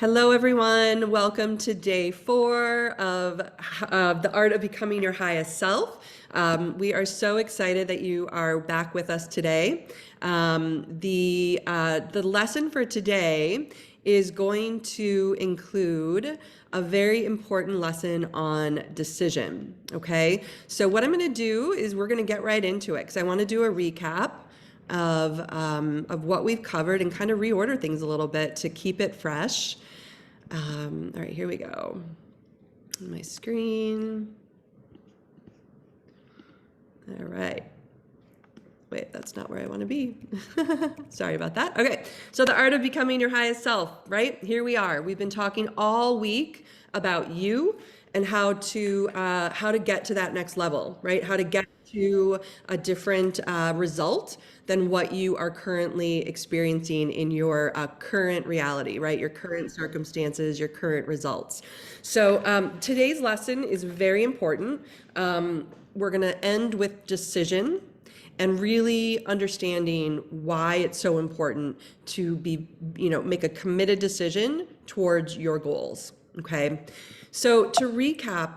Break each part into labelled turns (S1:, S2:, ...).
S1: Hello, everyone. Welcome to day 4 of The Art of Becoming Your Highest Self. We are so excited that you are back with us today. The lesson for today is going to include a very important lesson on decision, okay? So what I'm going to do is we're going to get right into it because I want to do a recap of what we've covered and kind of reorder things a little bit to keep it fresh. All right, here we go. On my screen. All right. Wait, that's not where I want to be. Sorry about that. Okay, so the art of becoming your highest self, right? Here we are. We've been talking all week about you and how to get to that next level, right? How to get to a different result than what you are currently experiencing in your current reality, right? Your current circumstances, your current results. So today's lesson is very important. We're going to end with decision and really understanding why it's so important to be, make a committed decision towards your goals. Okay. So to recap,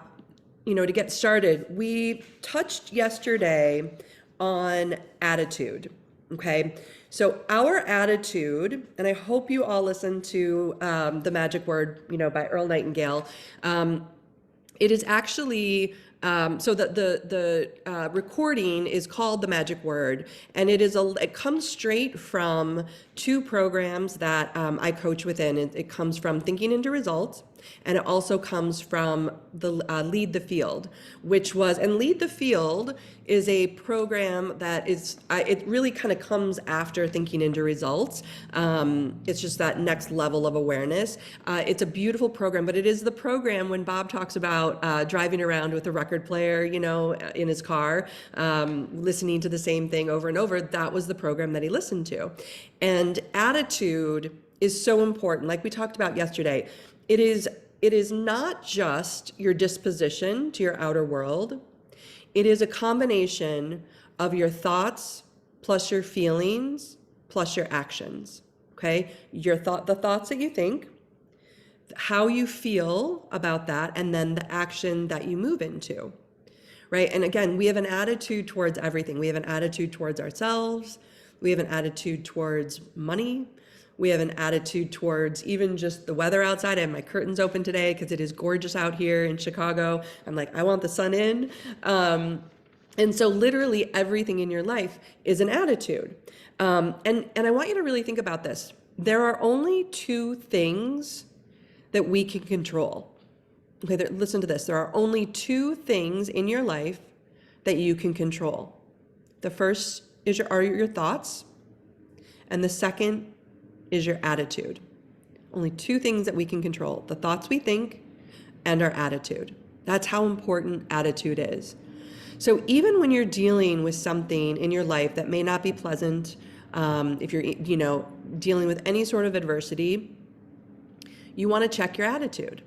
S1: to get started, we touched yesterday on attitude. Okay. So our attitude, and I hope you all listened to The Magic Word, by Earl Nightingale. It is actually, so the recording is called The Magic Word, and it comes straight from 2 programs that I coach within. It comes from Thinking into Results, and it also comes from the Lead the Field, and Lead the Field is a program that is, it really kind of comes after Thinking into Results. It's just that next level of awareness. It's a beautiful program, but it is the program when Bob talks about driving around with a record player, in his car, listening to the same thing over and over. That was the program that he listened to. And attitude is so important. Like we talked about yesterday, it is not just your disposition to your outer world. It is a combination of your thoughts plus your feelings plus your actions. Okay? The thoughts that you think, how you feel about that, and then the action that you move into. Right? And again, we have an attitude towards everything. We have an attitude towards ourselves. We have an attitude towards money. We have an attitude towards even just the weather outside. I have my curtains open today because it is gorgeous out here in Chicago. I'm like, I want the sun in. And so literally everything in your life is an attitude. And I want you to really think about this. There are only 2 things that we can control. Okay, listen to this. There are only 2 things in your life that you can control. The first are your thoughts, and the second is your attitude. Only 2 things that we can control: the thoughts we think and our attitude. That's how important attitude is. So even when you're dealing with something in your life that may not be pleasant, if you're dealing with any sort of adversity, you want to check your attitude.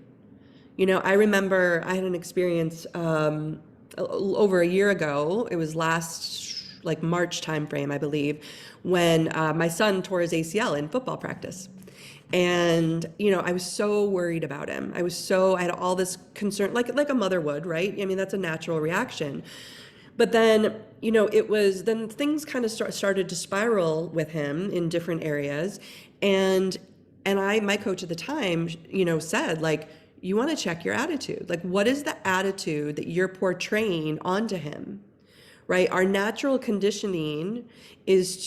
S1: I remember I had an experience over a year ago. It was last March timeframe, I believe, when my son tore his ACL in football practice. And, I was so worried about him. I had all this concern, like a mother would, right? I mean, that's a natural reaction. But then, then things kind of started to spiral with him in different areas. And my coach at the time, said, you want to check your attitude. What is the attitude that you're portraying onto him? Right? Our natural conditioning is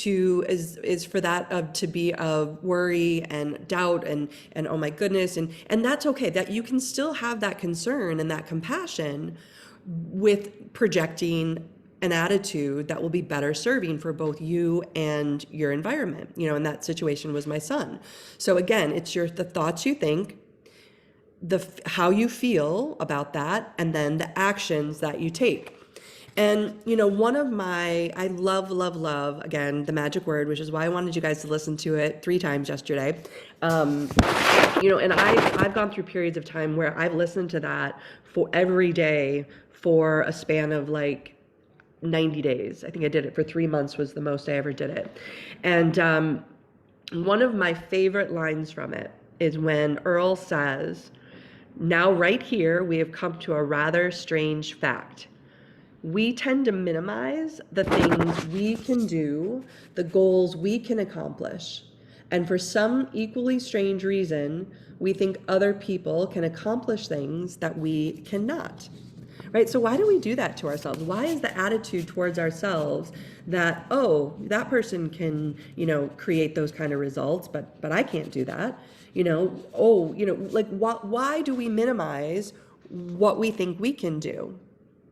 S1: for that to be of worry and doubt and oh my goodness, and that's okay. That you can still have that concern and that compassion with projecting an attitude that will be better serving for both you and your environment. And that situation was my son. So again, it's the thoughts you think, how you feel about that, and then the actions that you take. And, I love, again, The Magic Word, which is why I wanted you guys to listen to it 3 times yesterday. And I've gone through periods of time where I've listened to that for every day for a span of 90 days. I think I did it for 3 months was the most I ever did it. And one of my favorite lines from it is when Earl says, now right here, we have come to a rather strange fact. We tend to minimize the things we can do, the goals we can accomplish. And for some equally strange reason, we think other people can accomplish things that we cannot. Right? So why do we do that to ourselves? Why is the attitude towards ourselves that, oh, that person can, create those kind of results, but I can't do that? Like why do we minimize what we think we can do?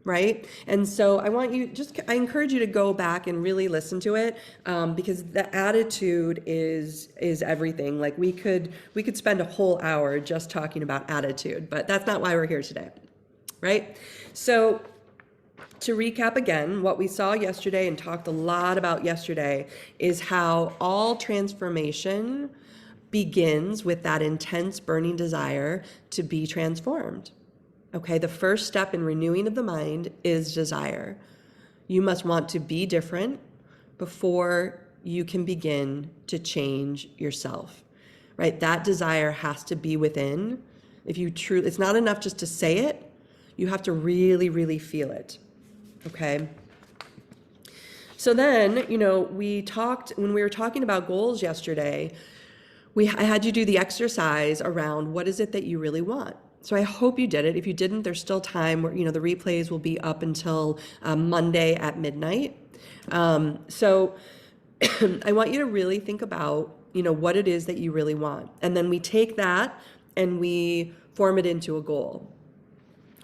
S1: Right? And so I encourage you to go back and really listen to it, because the attitude is everything. Like we could spend a whole hour just talking about attitude, but that's not why we're here today. Right? So to recap again, what we saw yesterday and talked a lot about yesterday is how all transformation begins with that intense burning desire to be transformed. Okay, the first step in renewing of the mind is desire. You must want to be different before you can begin to change yourself, right? That desire has to be within. It's not enough just to say it. You have to really, really feel it, okay? So then, when we were talking about goals yesterday, I had you do the exercise around what is it that you really want. So I hope you did it. If you didn't, there's still time where, the replays will be up until Monday at midnight. So I want you to really think about, what it is that you really want. And then we take that and we form it into a goal,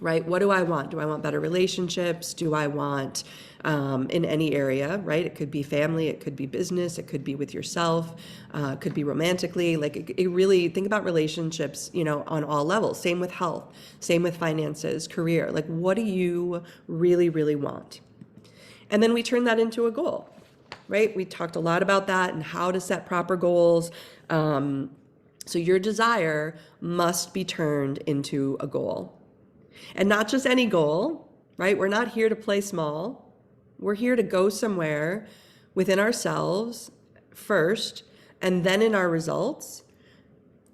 S1: right? What do I want? Do I want better relationships? Do I want in any area, right? It could be family, it could be business, it could be with yourself, it could be romantically. Like it really, think about relationships, on all levels. Same with health, same with finances, career. Like what do you really, really want? And then we turn that into a goal, right? We talked a lot about that and how to set proper goals. So your desire must be turned into a goal. And not just any goal, right? We're not here to play small. We're here to go somewhere within ourselves first, and then in our results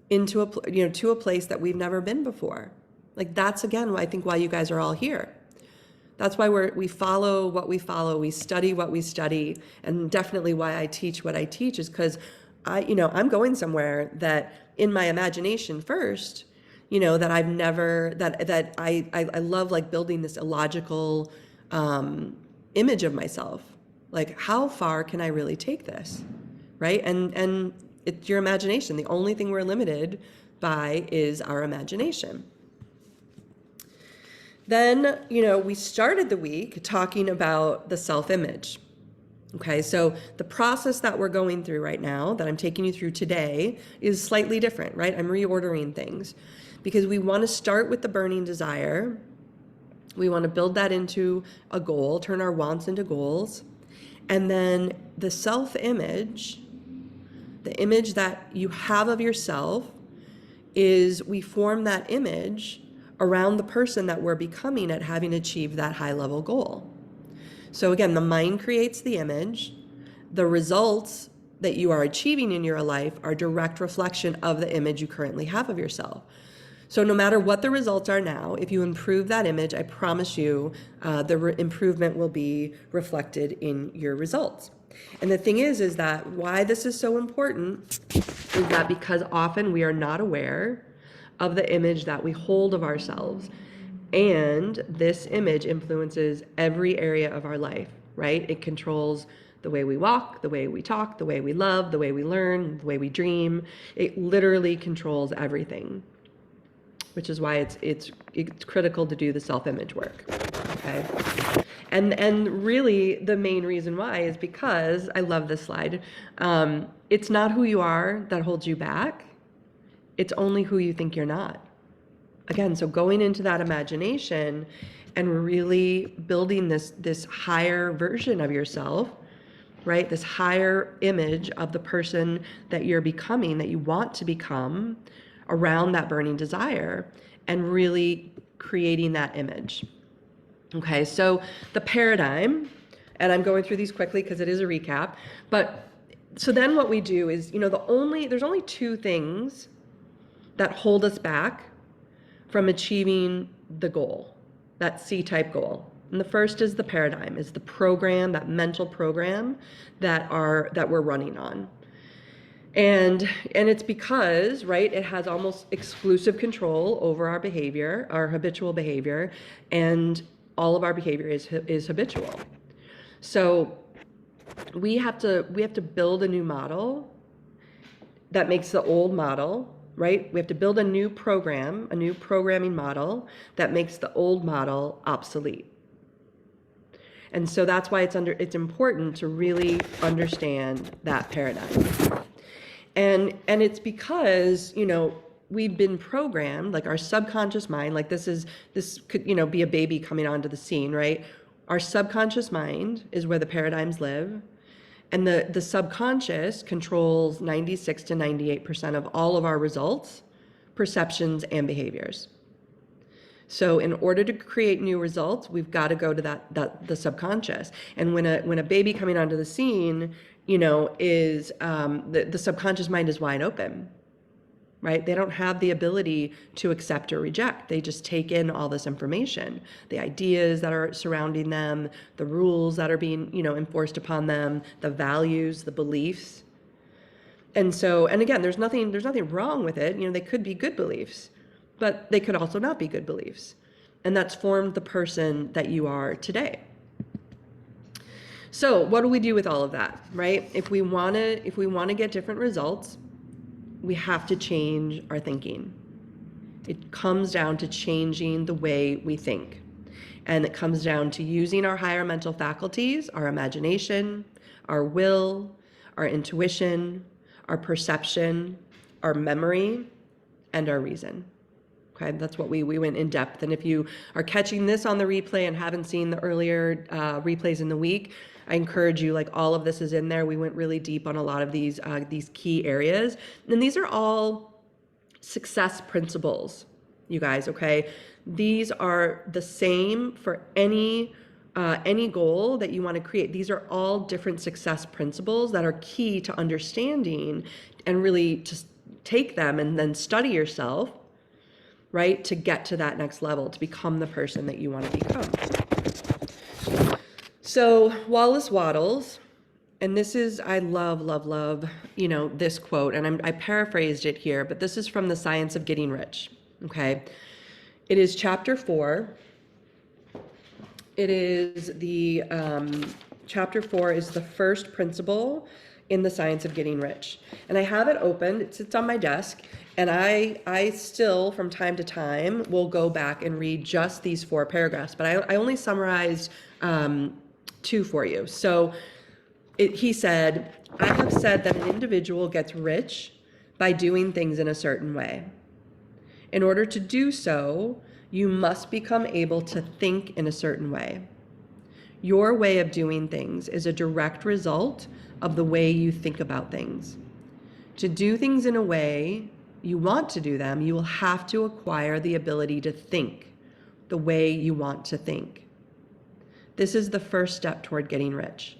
S1: into to a place that we've never been before. Like that's again, I think why you guys are all here. That's why we follow what we follow. We study what we study, and definitely why I teach what I teach is because I'm going somewhere that in my imagination first, that I've never, that I love like building this illogical image of myself. Like how far can I really take this, right? And it's your imagination. The only thing we're limited by is our imagination. Then, we started the week talking about the self-image. Okay, so the process that we're going through right now, that I'm taking you through today, is slightly different, right? I'm reordering things because we want to start with the burning desire. We want to build that into a goal, turn our wants into goals. And then the self-image, the image that you have of yourself, is we form that image around the person that we're becoming at having achieved that high-level goal. So again, the mind creates the image. The results that you are achieving in your life are direct reflection of the image you currently have of yourself. So no matter what the results are now, if you improve that image, I promise you the improvement will be reflected in your results. And the thing is that why this is so important is that because often we are not aware of the image that we hold of ourselves. And this image influences every area of our life, right? It controls the way we walk, the way we talk, the way we love, the way we learn, the way we dream. It literally controls everything, which is why it's critical to do the self-image work, okay? And really the main reason why is because, I love this slide, it's not who you are that holds you back. It's only who you think you're not. Again, so going into that imagination and really building this higher version of yourself, right? This higher image of the person that you're becoming, that you want to become around that burning desire, and really creating that image. Okay, so the paradigm, and I'm going through these quickly because it is a recap, but so then what we do is, there's only two things that hold us back from achieving the goal, that C-type goal. And the first is the paradigm, is the program, that mental program that we're running on. And it's because, right, it has almost exclusive control over our behavior, our habitual behavior, and all of our behavior is habitual. So we have to build a new model that makes the old model, right? We have to build a new program, a new programming model that makes the old model obsolete. And so that's why it's important to really understand that paradigm. And it's because, you know, we've been programmed, like our subconscious mind, like this could, you know, be a baby coming onto the scene, right? Our subconscious mind is where the paradigms live. And the subconscious controls 96 to 98% of all of our results, perceptions, and behaviors. So in order to create new results, we've got to go to the subconscious. And when a baby coming onto the scene, you know, is the subconscious mind is wide open, right? They don't have the ability to accept or reject. They just take in all this information, the ideas that are surrounding them, the rules that are being, you know, enforced upon them, the values, the beliefs. And so, and again, there's nothing wrong with it. You know, they could be good beliefs, but they could also not be good beliefs. And that's formed the person that you are today. So what do we do with all of that, right? If we want to get different results, we have to change our thinking. It comes down to changing the way we think. And it comes down to using our higher mental faculties, our imagination, our will, our intuition, our perception, our memory, and our reason. Okay, that's what we went in depth. And if you are catching this on the replay and haven't seen the earlier replays in the week, I encourage you, like all of this is in there. We went really deep on a lot of these key areas. And these are all success principles, you guys, okay? These are the same for any goal that you want to create. These are all different success principles that are key to understanding and really to take them and then study yourself, right, to get to that next level, to become the person that you want to become. So Wallace Wattles, and this is, I love, you know, this quote, and I paraphrased it here, but this is from The Science of Getting Rich, okay? It is chapter 4. It is the, chapter 4 is the first principle in The Science of Getting Rich. And I have it open, it sits on my desk, and I still, from time to time, will go back and read just these 4 paragraphs, but I only summarized 2 for you. So he said, I have said that an individual gets rich by doing things in a certain way. In order to do so, you must become able to think in a certain way. Your way of doing things is a direct result of the way you think about things. To do things in a way you want to do them, you will have to acquire the ability to think the way you want to think. This is the first step toward getting rich.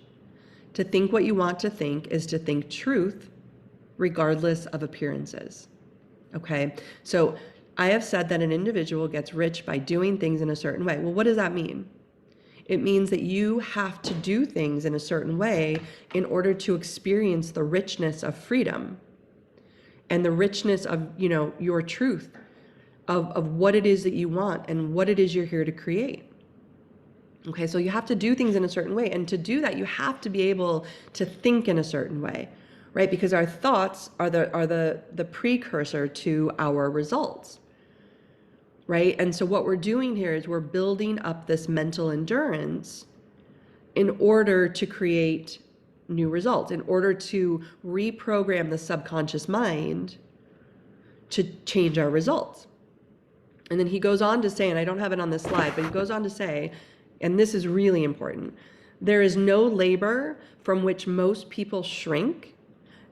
S1: To think what you want to think is to think truth regardless of appearances. Okay? So I have said that an individual gets rich by doing things in a certain way. Well, what does that mean? It means that you have to do things in a certain way in order to experience the richness of freedom and the richness of, you know, your truth, of what it is that you want and what it is you're here to create. Okay, so you have to do things in a certain way. And to do that, you have to be able to think in a certain way, right? Because our thoughts are the precursor to our results, right? And so what we're doing here is we're building up this mental endurance in order to create new results, in order to reprogram the subconscious mind to change our results. And then he goes on to say, and I don't have it on this slide, but he goes on to say, and this is really important, there is no labor from which most people shrink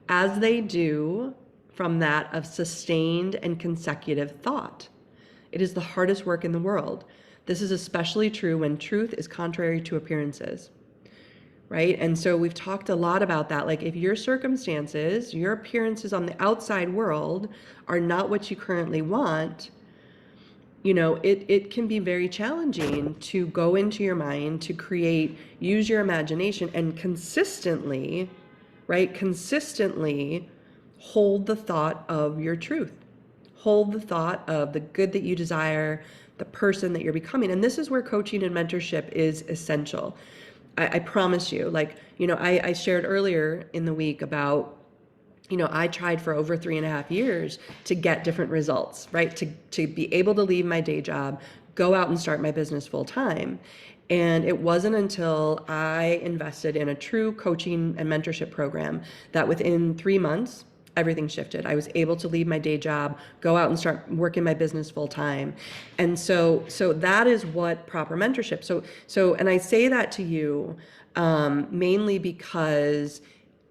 S1: as they do from that of sustained and consecutive thought. It is the hardest work in the world. This is especially true when truth is contrary to appearances. right? And so we've talked a lot about that. Like if your circumstances, your appearances on the outside world are not what you currently want, it can be very challenging to go into your mind, to create, use your imagination, and consistently, right? Consistently hold the thought of your truth. Hold the thought of the good that you desire, the person that you're becoming. And this is where coaching and mentorship is essential. I promise you, I shared earlier in the week about, I tried for over 3.5 years to get different results, right? To be able to leave my day job, go out and start my business full time. And it wasn't until I invested in a true coaching and mentorship program that within 3 months, everything shifted. I was able to leave my day job, go out and start working my business full time. And so that is what proper mentorship. And I say that to you mainly because,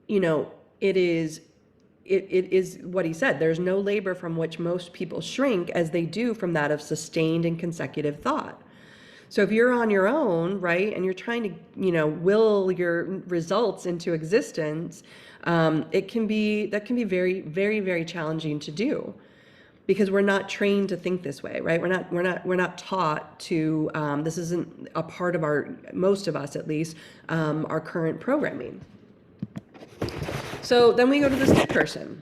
S1: it is what he said. There's no labor from which most people shrink as they do from that of sustained and consecutive thought. So if you're on your own, right, and you're trying to, will your results into existence, that can be very, very, very challenging to do, because we're not trained to think this way, right? We're not taught to. This isn't a part of most of us at least, our current programming. So then we go to the stick person.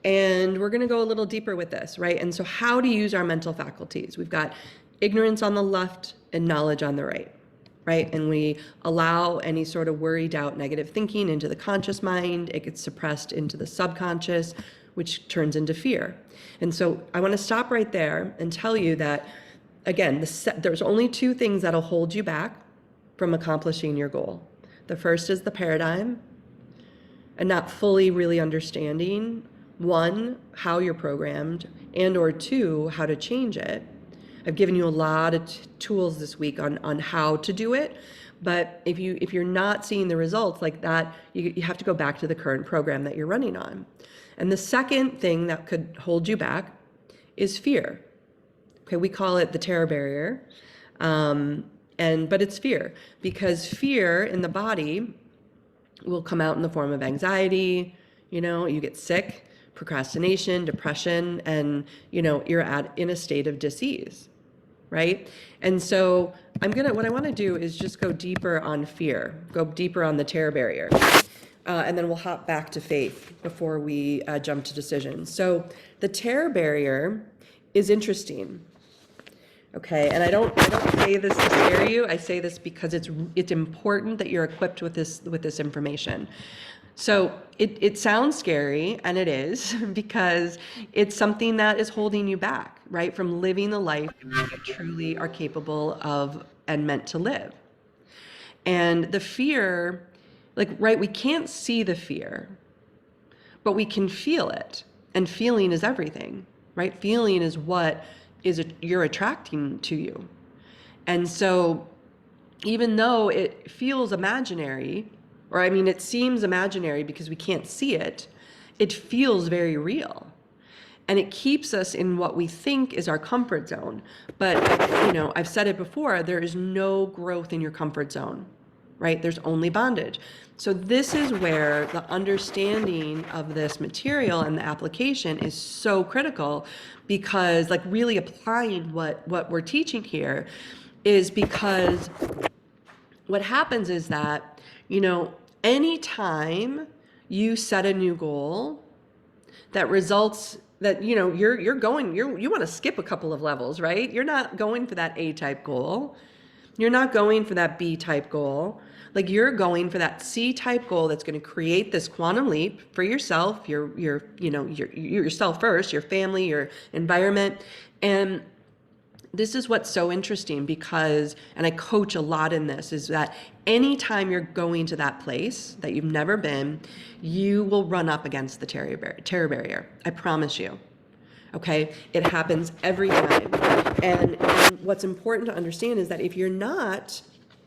S1: And we're going to go a little deeper with this, right? And so how to use our mental faculties. We've got ignorance on the left and knowledge on the right? And we allow any sort of worry, doubt, negative thinking into the conscious mind. It gets suppressed into the subconscious, which turns into fear. And so I want to stop right there and tell you that, again, there's only 2 things that'll hold you back from accomplishing your goal. The first is the paradigm, and not fully really understanding, 1, how you're programmed, and or 2, how to change it. I've given you a lot of tools this week on how to do it, but if you're not seeing the results like that, you have to go back to the current program that you're running on. And the second thing that could hold you back is fear. Okay, we call it the terror barrier, but it's fear, because fear in the body will come out in the form of anxiety. You get sick, procrastination, depression, and you're in a state of disease, right? And so what I want to do is just go deeper on fear, go deeper on the terror barrier, and then we'll hop back to faith before we jump to decisions. So the terror barrier is interesting. Okay, and I don't say this to scare you. I say this because it's important that you're equipped with this information. So it sounds scary, and it is, because it's something that is holding you back, right, from living the life you truly are capable of and meant to live. And the fear, right, we can't see the fear, but we can feel it, and feeling is everything, right? Feeling is what you're attracting to you. And so even though it feels imaginary, it seems imaginary because we can't see it, it feels very real. And it keeps us in what we think is our comfort zone. But, I've said it before, there is no growth in your comfort zone, right? There's only bondage. So this is where the understanding of this material and the application is so critical, because really applying what we're teaching here is because what happens is that, anytime you set a new goal that results that, you want to skip a couple of levels, right? You're not going for that A-type goal. You're not going for that B-type goal. You're going for that C-type goal that's going to create this quantum leap for yourself, yourself first, your family, your environment. And this is what's so interesting, because, and I coach a lot in this, is that anytime you're going to that place that you've never been, you will run up against the terror barrier. I promise you. Okay? It happens every time. And what's important to understand is that if you're not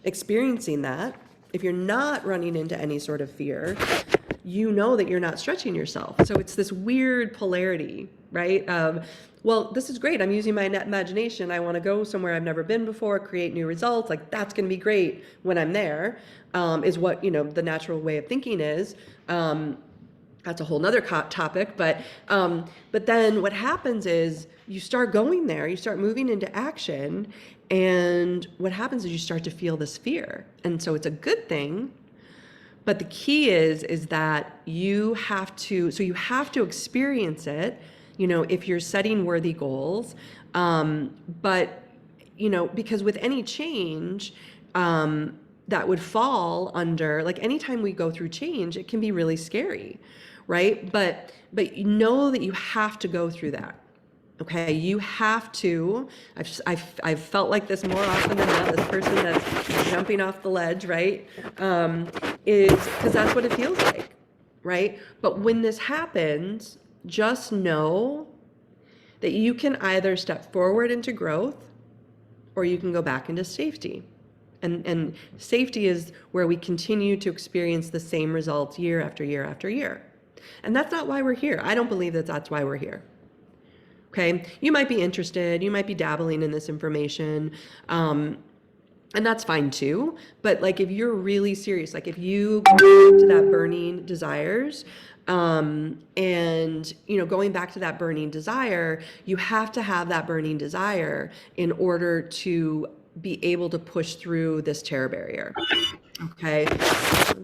S1: experiencing that, if you're not running into any sort of fear, you know that you're not stretching yourself. So it's this weird polarity, right? Well, this is great. I'm using my imagination. I want to go somewhere I've never been before, create new results. Like, that's going to be great when I'm there, is what, the natural way of thinking is. That's a whole nother topic, but then what happens is you start going there, you start moving into action, and what happens is you start to feel this fear. And so it's a good thing, but the key is that you have to experience it, if you're setting worthy goals. But, because with any change, that would fall under, like, anytime we go through change, it can be really scary, right? But you know that you have to go through that. Okay, you have to. I've felt like this more often than not. This person that's jumping off the ledge, right? Is because that's what it feels like, right? But when this happens, just know that you can either step forward into growth, or you can go back into safety. And safety is where we continue to experience the same results year after year after year. And that's not why we're here. I don't believe that that's why we're here. Okay, you might be interested, you might be dabbling in this information, and that's fine too. But like, if you're really serious, like if you go back to that burning desires, and going back to that burning desire, you have to have that burning desire in order to be able to push through this terror barrier. Okay, I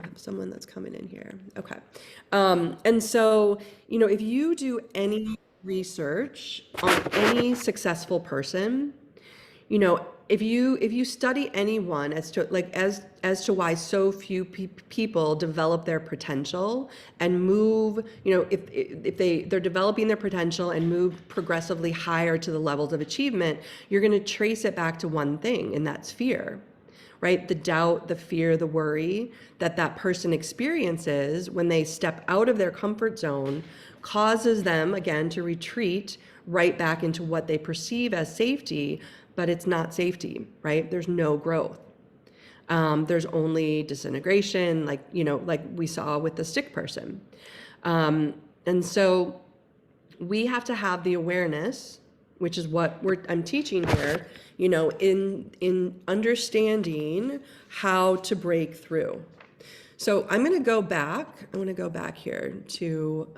S1: have someone that's coming in here. Okay, and so if you do any research on any successful person, if you study anyone as to why so few people develop their potential and move, if they're developing their potential and move progressively higher to the levels of achievement, you're going to trace it back to one thing, and that's fear. Right? The doubt, the fear, the worry that person experiences when they step out of their comfort zone causes them, again, to retreat right back into what they perceive as safety, but it's not safety, right? There's no growth. There's only disintegration, like we saw with the stick person. And so we have to have the awareness, which is what I'm teaching here, in understanding how to break through. So I'm going to go back. I want to go back here to,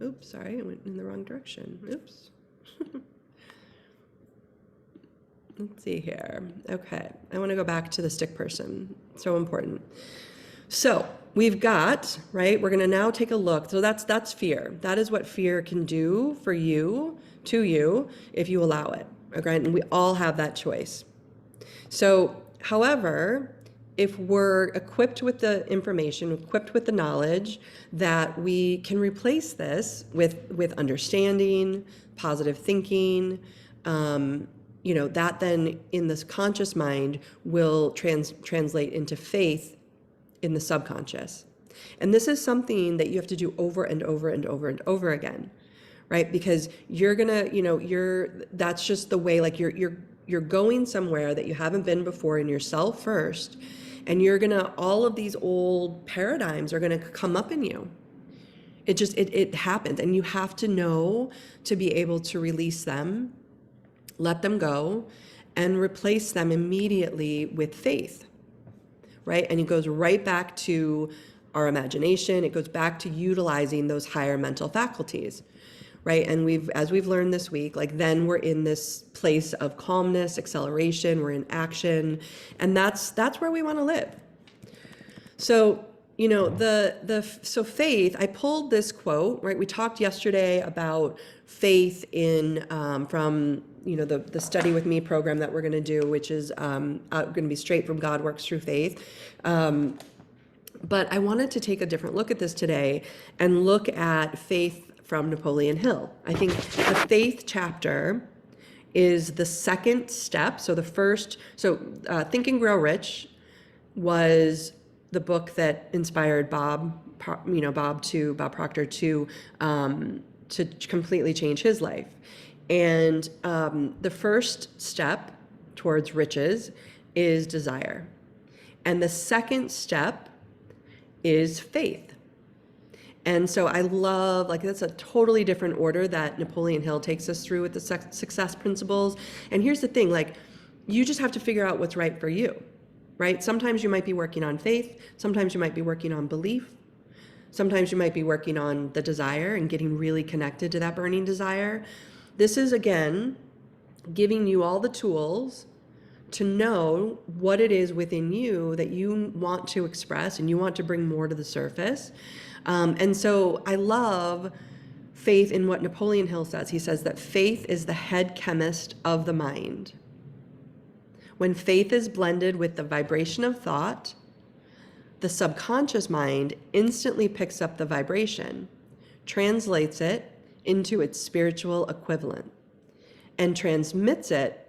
S1: oops, sorry, I went in the wrong direction. Oops. Let's see here. Okay, I want to go back to the stick person. So important. So we've got, right, we're going to now take a look. So that's fear. That is what fear can do for you, to you, if you allow it. Okay, and we all have that choice. So, however, if we're equipped with the information, equipped with the knowledge, that we can replace this with understanding, positive thinking, that then in this conscious mind will translate into faith in the subconscious. And this is something that you have to do over and over and over and over again, right? Because you're gonna, that's just the way, like you're going somewhere that you haven't been before in yourself first, and all of these old paradigms are gonna come up in you. It happens, and you have to know to be able to release them, let them go, and replace them immediately with faith, right? And it goes right back to our imagination. It goes back to utilizing those higher mental faculties, right? And as we've learned this week, like then we're in this place of calmness, acceleration, we're in action, and that's where we want to live. So, so faith, I pulled this quote, right? We talked yesterday about faith in, from, the Study With Me program that we're going to do, which is going to be straight from God Works Through Faith. But I wanted to take a different look at this today and look at faith from Napoleon Hill. I think the faith chapter is the second step. So the first, Think and Grow Rich was the book that inspired Bob Proctor to completely change his life. And the first step towards riches is desire. And the second step is faith. And so I love, like, that's a totally different order that Napoleon Hill takes us through with the success principles. And here's the thing, like, you just have to figure out what's right for you, right? Sometimes you might be working on faith. Sometimes you might be working on belief. Sometimes you might be working on the desire and getting really connected to that burning desire. This is, again, giving you all the tools to know what it is within you that you want to express and you want to bring more to the surface. And so I love faith in what Napoleon Hill says. He says that faith is the head chemist of the mind. When faith is blended with the vibration of thought, the subconscious mind instantly picks up the vibration, translates it into its spiritual equivalent, and transmits it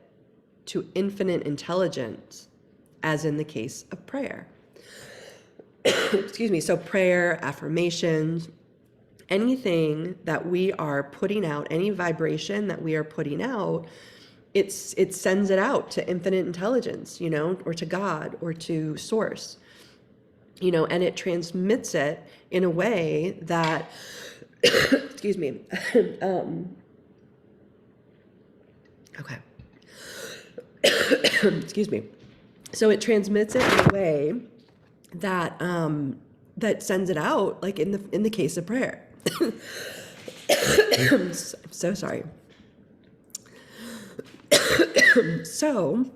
S1: to infinite intelligence, as in the case of prayer. Excuse me. So prayer, affirmations, anything that we are putting out, any vibration that we are putting out, it sends it out to infinite intelligence, you know, or to God or to source, you know, and it transmits it in a way that, excuse me, okay. Excuse me. So it transmits it in a way that that sends it out, like in the case of prayer. I'm so sorry. So,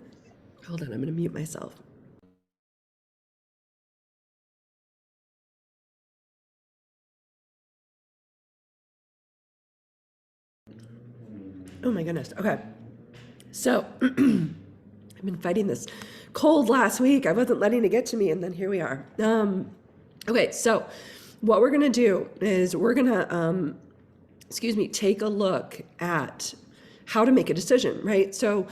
S1: hold on, I'm going to mute myself. Oh my goodness. Okay. So, I've been fighting this cold last week. I wasn't letting it get to me, and then here we are. Okay, so what we're gonna do is we're gonna, take a look at how to make a decision, right? So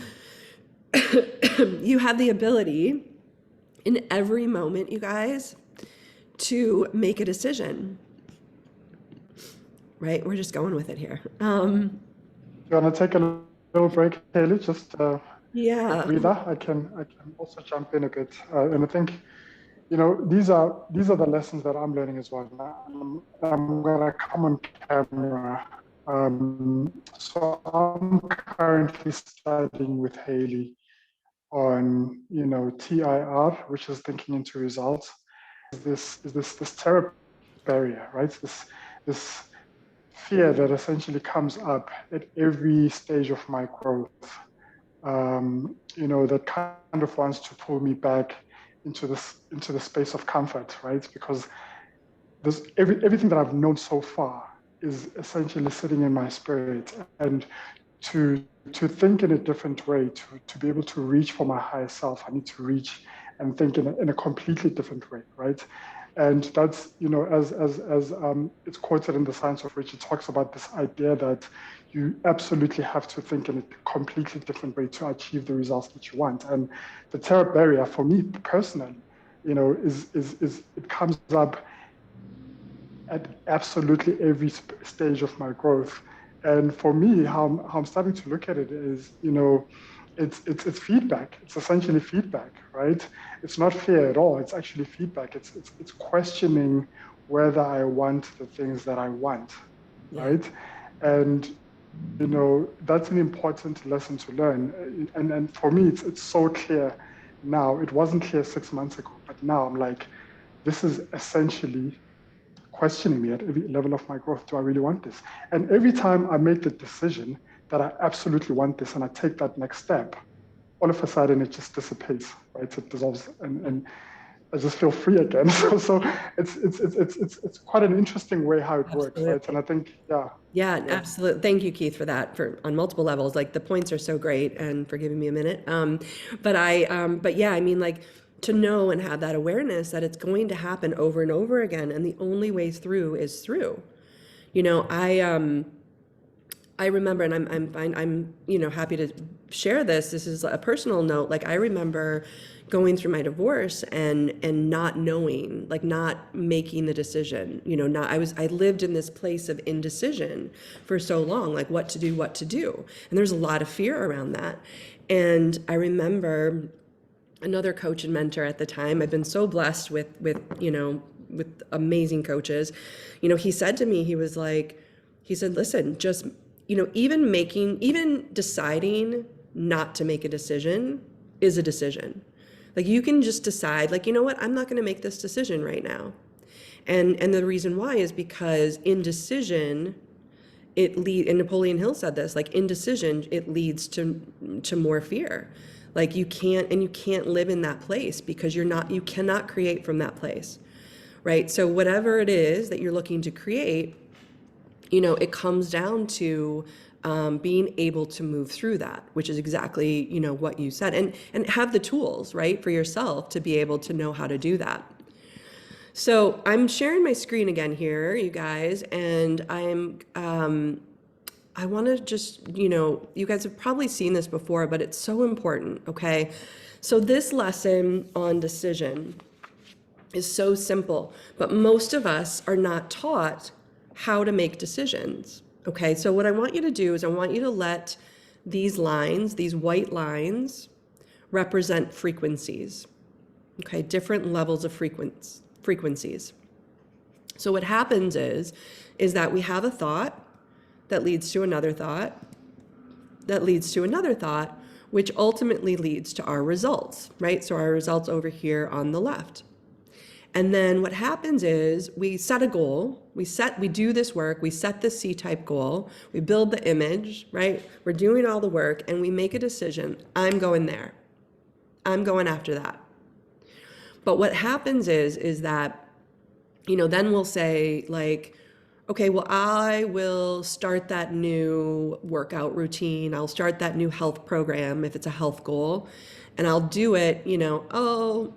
S1: you have the ability in every moment, you guys, to make a decision, right? We're just going with it here.
S2: You want to take a little break, Haley? Just
S1: Yeah.
S2: breather. I can also jump in a bit, and I think, you know, these are the lessons that I'm learning as well. I'm gonna come on camera. So I'm currently studying with Haley on, you know, TIR, which is thinking into results. Is this terror barrier, right? This fear that essentially comes up at every stage of my growth, you know, that kind of wants to pull me back into the space of comfort, right? Because everything that I've known so far is essentially sitting in my spirit, and to think in a different way, to be able to reach for my higher self, I need to reach and think in a completely different way, right? And that's, you know, as it's quoted in The Science of Which, it talks about this idea that you absolutely have to think in a completely different way to achieve the results that you want. And the terror barrier for me personally, you know, is it comes up at absolutely every stage of my growth. And for me, how I'm starting to look at it is, you know, it's feedback. It's essentially feedback, right? It's not fear at all. It's actually feedback. It's questioning whether I want the things that I want,
S1: Yeah.
S2: right? And, you know, that's an important lesson to learn. And for me, it's so clear now. It wasn't clear 6 months ago, but now I'm like, this is essentially questioning me at every level of my growth. Do I really want this? And every time I make the decision that I absolutely want this and I take that next step, all of a sudden it just dissipates, right? It dissolves, and I just feel free again. So it's quite an interesting way how it works, right? And I think,
S1: Yeah, absolutely. Thank you, Keith, for that, for on multiple levels. Like, the points are so great, and for giving me a minute. But yeah, I mean, like, to know and have that awareness that it's going to happen over and over again, and the only way through is through. You know, I remember, and I'm you know, happy to share this. This is a personal note. Like, I remember going through my divorce and not knowing, like, not making the decision. You know, I lived in this place of indecision for so long, like what to do. And there's a lot of fear around that. And I remember another coach and mentor at the time. I've been so blessed with, you know, with amazing coaches, he said to me, he said, listen, just, even deciding not to make a decision is a decision. Like, you can just decide, like, you know what, I'm not going to make this decision right now. And the reason why is because indecision, and Napoleon Hill said this, like, indecision, it leads to more fear. Like, you can't live in that place because you cannot create from that place, right? So whatever it is that you're looking to create, it comes down to being able to move through that, which is exactly, what you said, and have the tools, right, for yourself to be able to know how to do that. So I'm sharing my screen again here, you guys, and I want to just, you guys have probably seen this before, but it's so important, okay? So this lesson on decision is so simple, but most of us are not taught how to make decisions, okay? So what I want you to do is I want you to let these lines, these white lines, represent frequencies, okay? Different levels of frequencies. So what happens is that we have a thought that leads to another thought, that leads to another thought, which ultimately leads to our results, right? So our results over here on the left. And then what happens is we set a goal, we do this work, we set the C-type goal, we build the image, right? We're doing all the work and we make a decision. I'm going there. I'm going after that. But what happens is that, then we'll say, like, okay, well, I will start that new workout routine. I'll start that new health program if it's a health goal, and I'll do it, on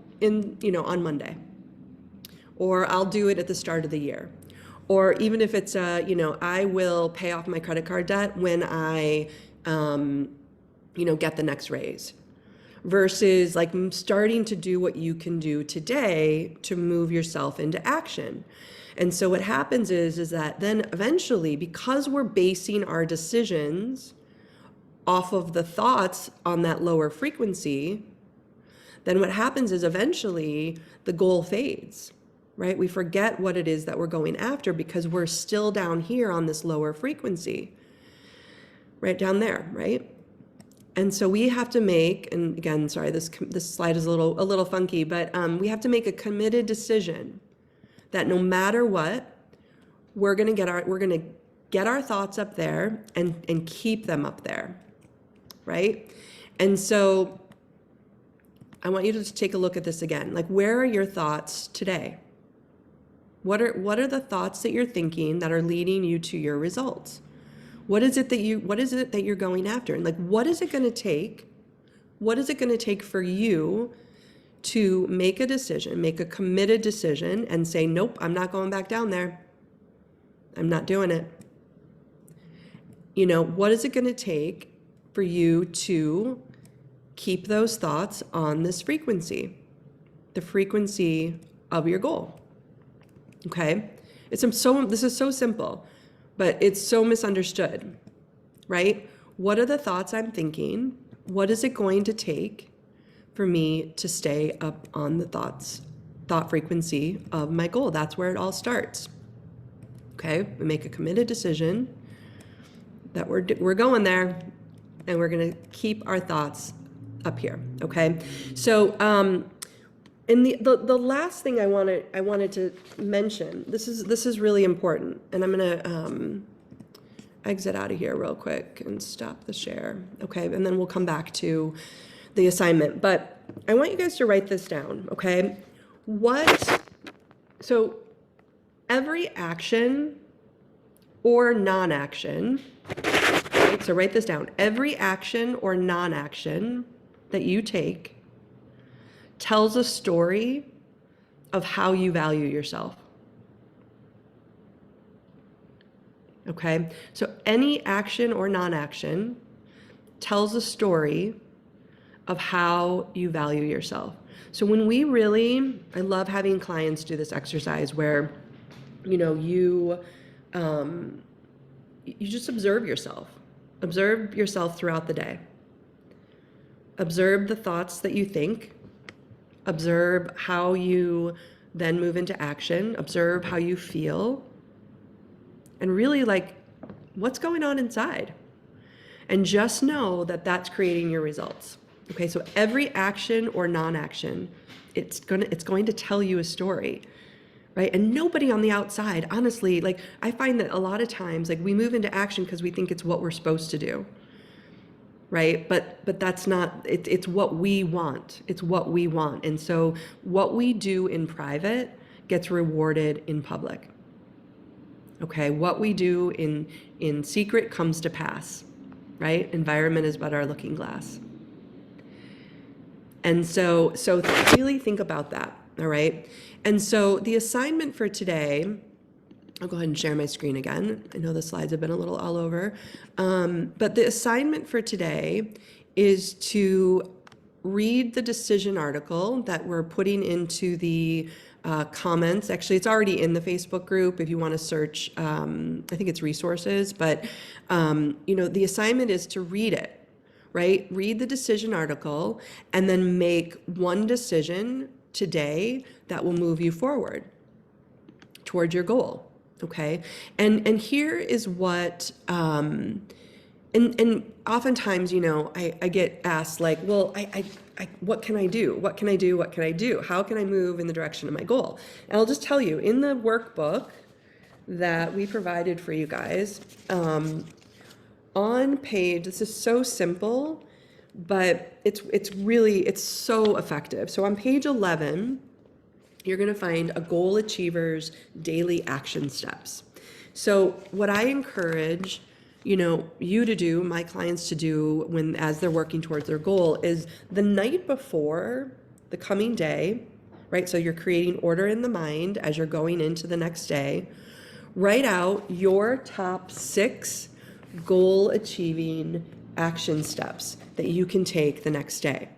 S1: Monday, or I'll do it at the start of the year, or even if it's I will pay off my credit card debt when I, get the next raise. Versus like starting to do what you can do today to move yourself into action. And so what happens is that then eventually, because we're basing our decisions off of the thoughts on that lower frequency, then what happens is eventually the goal fades, right? We forget what it is that we're going after because we're still down here on this lower frequency, right down there, right? And so we have to make, and again, sorry, this slide is a little funky, but we have to make a committed decision that no matter what, we're gonna get our thoughts up there and keep them up there, right? And so I want you to just take a look at this again. Like, where are your thoughts today? What are the thoughts that you're thinking that are leading you to your results? What is it that you're going after? And like, what is it going to take? What is it going to take for you to make a decision, make a committed decision and say, nope, I'm not going back down there. I'm not doing it. What is it going to take for you to keep those thoughts on this frequency, the frequency of your goal? Okay. This is so simple, but it's so misunderstood, right? What are the thoughts I'm thinking? What is it going to take for me to stay up on the thought frequency of my goal? That's where it all starts. Okay, we make a committed decision that we're going there, and we're gonna keep our thoughts up here. Okay, so and the last thing I wanted to mention, this is really important, and I'm gonna exit out of here real quick and stop the share. Okay, and then we'll come back to the assignment. But I want you guys to write this down. Okay, so every action or non-action, right? So write this down. Every action or non-action that you take tells a story of how you value yourself. Okay? So any action or non-action tells a story of how you value yourself. So when I love having clients do this exercise where, you just observe yourself. Observe yourself throughout the day. Observe the thoughts that you think. Observe how you then move into action, observe how you feel, and really like what's going on inside. And just know that that's creating your results. Okay, so every action or non-action, it's going to tell you a story, right? And nobody on the outside, honestly, like I find that a lot of times, like we move into action because we think it's what we're supposed to do, right? But that's not. It's what we want. It's what we want. And so what we do in private gets rewarded in public. Okay, what we do in secret comes to pass, right? Environment is but our looking glass. And so really think about that, all right? And so the assignment for today, I'll go ahead and share my screen again. I know the slides have been a little all over. But the assignment for today is to read the decision article that we're putting into the comments. Actually, it's already in the Facebook group if you want to search, I think it's resources, but the assignment is to read it, right? Read the decision article and then make one decision today that will move you forward toward your goal. Okay. And here is what, and oftentimes, I get asked like, well, what can I do? What can I do? What can I do? How can I move in the direction of my goal? And I'll just tell you, in the workbook that we provided for you guys, on page, this is so simple, but it's so effective. So on page 11, you're going to find a goal achiever's daily action steps. So what I encourage, you to do, my clients to do as they're working towards their goal is the night before the coming day, right? So you're creating order in the mind as you're going into the next day. Write out your top 6 goal achieving action steps that you can take the next day.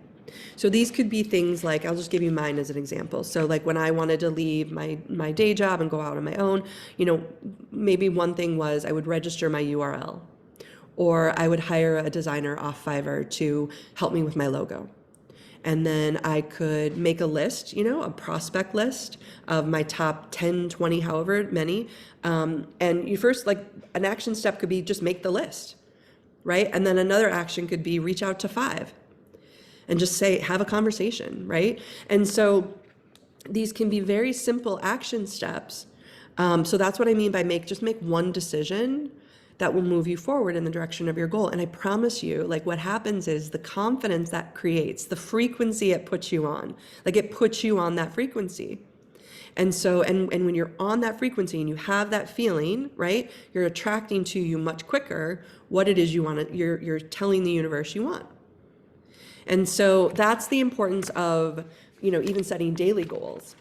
S1: So these could be things like, I'll just give you mine as an example. So like when I wanted to leave my day job and go out on my own, maybe one thing was I would register my URL, or I would hire a designer off Fiverr to help me with my logo. And then I could make a list, a prospect list of my top 10, 20, however many. And you first, like an action step could be just make the list, right? And then another action could be reach out to 5 and just have a conversation, right? And so these can be very simple action steps. So that's what I mean by just make one decision that will move you forward in the direction of your goal. And I promise you, like what happens is the confidence that creates, the frequency it puts you on, like it puts you on that frequency. And so, and when you're on that frequency and you have that feeling, right, you're attracting to you much quicker what it is you want you're telling the universe you want. And so that's the importance of, even setting daily goals.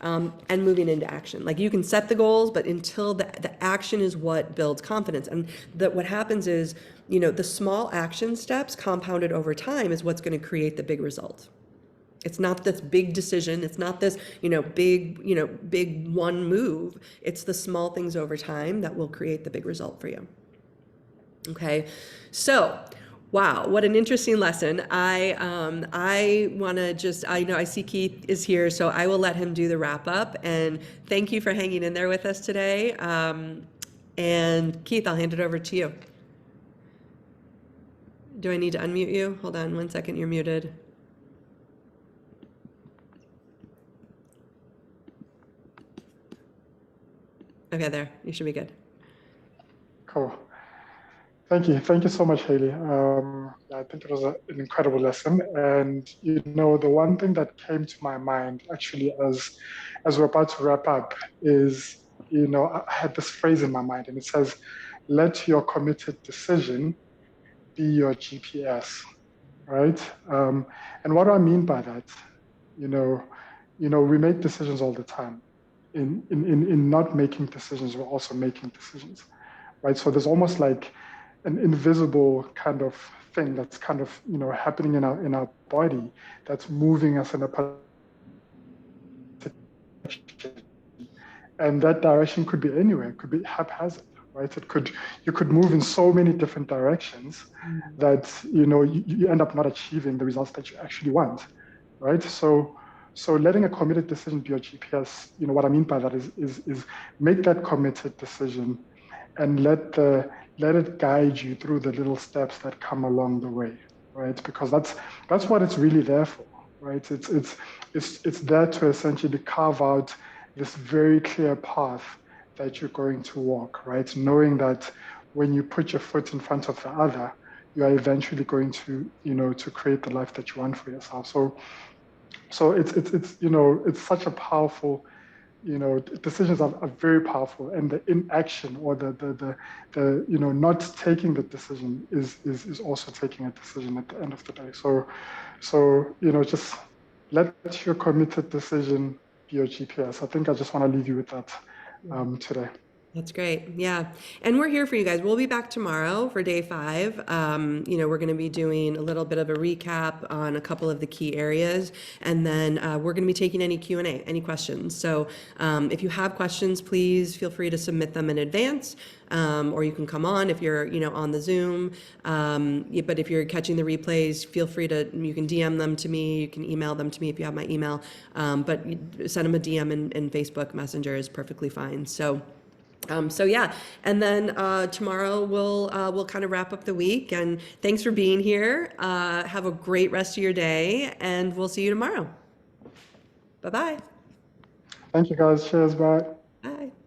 S1: And moving into action. Like you can set the goals, but until the action is what builds confidence. And what happens is, the small action steps compounded over time is what's going to create the big result. It's not this big decision. It's not this, big one move. It's the small things over time that will create the big result for you. Okay. So, wow, what an interesting lesson. I want to I see Keith is here, so I will let him do the wrap up. And thank you for hanging in there with us today. And Keith, I'll hand it over to you. Do I need to unmute you? Hold on 1 second, you're muted. Okay, there, you should be good.
S2: Cool. Thank you. Thank you so much, Haley. I think it was an incredible lesson. And, the one thing that came to my mind actually as we're about to wrap up is, I had this phrase in my mind and it says, let your committed decision be your GPS, right? And what do I mean by that? We make decisions all the time. In not making decisions, we're also making decisions, right? So there's almost like an invisible kind of thing that's kind of happening in our body that's moving us in a particular direction. And that direction could be anywhere, it could be haphazard, right? You could move in so many different directions that you end up not achieving the results that you actually want, right? So So letting a committed decision be your GPS, what I mean by that is make that committed decision and let it guide you through the little steps that come along the way, right? Because that's what it's really there for, right? It's there to essentially carve out this very clear path that you're going to walk, right? Knowing that when you put your foot in front of the other, you are eventually going to, to create the life that you want for yourself. So it's such a powerful, decisions are very powerful, and the inaction or the not taking the decision is also taking a decision at the end of the day. So just let your committed decision be your GPS. I think I just want to leave you with that today.
S1: That's great. Yeah. And we're here for you guys. We'll be back tomorrow for day 5. We're going to be doing a little bit of a recap on a couple of the key areas. And then we're going to be taking any Q&A, any questions. So if you have questions, please feel free to submit them in advance. Or you can come on if you're, on the Zoom. But if you're catching the replays, feel free you can DM them to me. You can email them to me if you have my email. But send them a DM in Facebook Messenger is perfectly fine. So yeah, and then tomorrow we'll kind of wrap up the week. And thanks for being here. Have a great rest of your day, and we'll see you tomorrow. Bye-bye.
S2: Thank you, guys. Cheers. Bye.